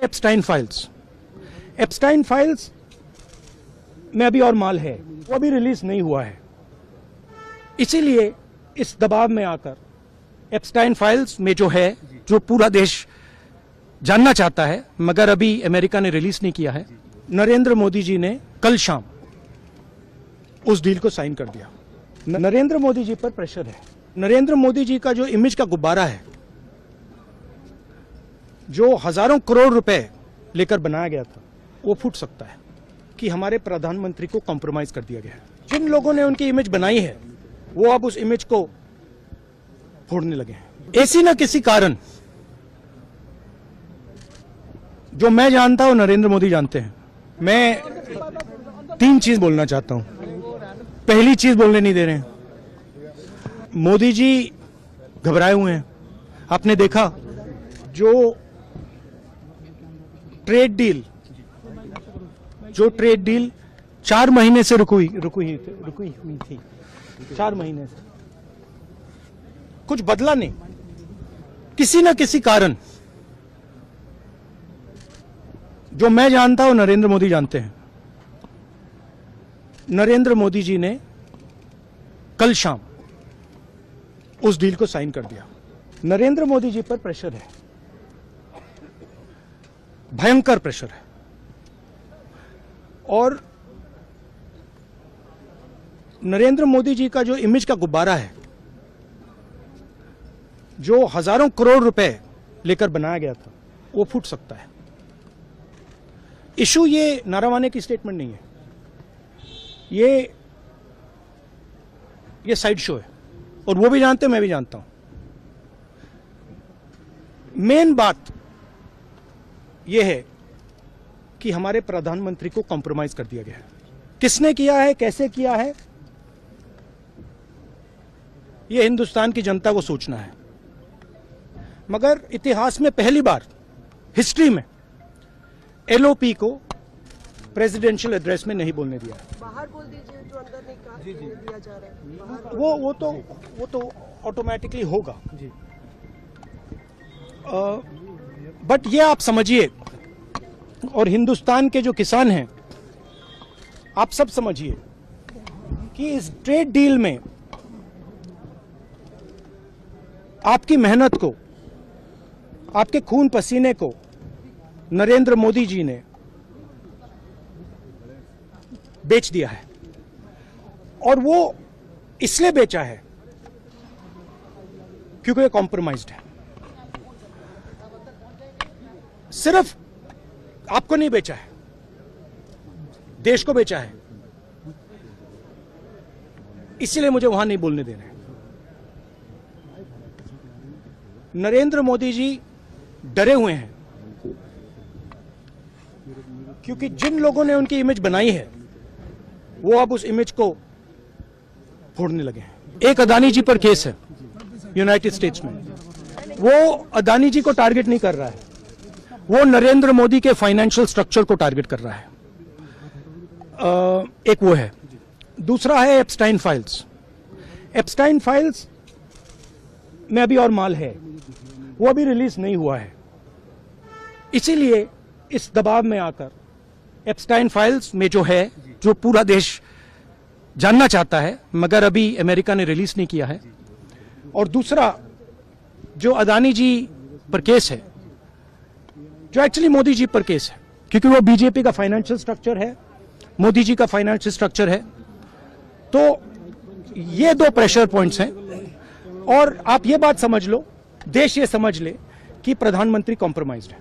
एप्स्टाइन files में अभी और माल है, वो अभी रिलीज नहीं हुआ है। इसीलिए इस दबाव में आकर एप्स्टाइन फाइल्स में जो पूरा देश जानना चाहता है, मगर अभी अमेरिका ने रिलीज नहीं किया है, नरेंद्र मोदी जी ने कल शाम उस डील को साइन कर दिया। नरेंद्र मोदी जी पर प्रेशर है। नरेंद्र मोदी जी का जो इमेज का गुब्बारा है, जो हजारों करोड़ रुपए लेकर बनाया गया था, वो फूट सकता है कि हमारे प्रधानमंत्री को कॉम्प्रोमाइज कर दिया गया है। जिन लोगों ने उनकी इमेज बनाई है, वो अब उस इमेज को फोड़ने लगे हैं। ऐसी न किसी कारण जो मैं जानता हूं, नरेंद्र मोदी जानते हैं। मैं 3 चीज बोलना चाहता हूं। पहली चीज बोलने नहीं दे रहे हैं। मोदी जी घबराए हुए हैं। आपने देखा जो ट्रेड डील 4 महीने से रुकी हुई थी। 4 महीने से कुछ बदला नहीं। किसी न किसी कारण जो मैं जानता हूं, नरेंद्र मोदी जानते हैं। नरेंद्र मोदी जी ने कल शाम उस डील को साइन कर दिया। नरेंद्र मोदी जी पर प्रेशर है, भयंकर प्रेशर है। और नरेंद्र मोदी जी का जो इमेज का गुब्बारा है, जो हजारों करोड़ रुपए लेकर बनाया गया था, वो फूट सकता है। इशू ये नारावाने की स्टेटमेंट नहीं है, ये साइड शो है, और वो भी जानते हैं, मैं भी जानता हूं। मेन बात यह है कि हमारे प्रधानमंत्री को कॉम्प्रोमाइज कर दिया गया है। किसने किया है, कैसे किया है, यह हिंदुस्तान की जनता को सोचना है। मगर इतिहास में पहली बार हिस्ट्री में एलओपी को प्रेसिडेंशियल एड्रेस में नहीं बोलने दिया। बाहर बोल दीजिए, जो अंदर नहीं कहा दिया जा रहा है। वो तो ऑटोमेटिकली होगा जी। बट ये आप समझिए, और हिंदुस्तान के जो किसान हैं, आप सब समझिए कि इस ट्रेड डील में आपकी मेहनत को, आपके खून पसीने को नरेंद्र मोदी जी ने बेच दिया है। और वो इसलिए बेचा है क्योंकि ये कॉम्प्रोमाइज्ड है। सिर्फ आपको नहीं बेचा है, देश को बेचा है। इसीलिए मुझे वहां नहीं बोलने दे रहे। नरेंद्र मोदी जी डरे हुए हैं, क्योंकि जिन लोगों ने उनकी इमेज बनाई है, वो अब उस इमेज को फोड़ने लगे हैं। एक अदानी जी पर केस है यूनाइटेड स्टेट्स में। वो अदानी जी को टारगेट नहीं कर रहा है, वो नरेंद्र मोदी के फाइनेंशियल स्ट्रक्चर को टारगेट कर रहा है। एक वो है। दूसरा है एप्स्टाइन फाइल्स में अभी और माल है, वो अभी रिलीज नहीं हुआ है। इसीलिए इस दबाव में आकर एप्स्टाइन फाइल्स में जो पूरा देश जानना चाहता है, मगर अभी अमेरिका ने रिलीज नहीं किया है। और दूसरा जो अदानी जी पर केस है, जो एक्चुअली मोदी जी पर केस है, क्योंकि वो बीजेपी का फाइनेंशियल स्ट्रक्चर है, मोदी जी का फाइनेंशियल स्ट्रक्चर है। तो ये 2 प्रेशर पॉइंट्स हैं। और आप ये बात समझ लो, देश ये समझ ले कि प्रधानमंत्री कॉम्प्रोमाइज्ड है।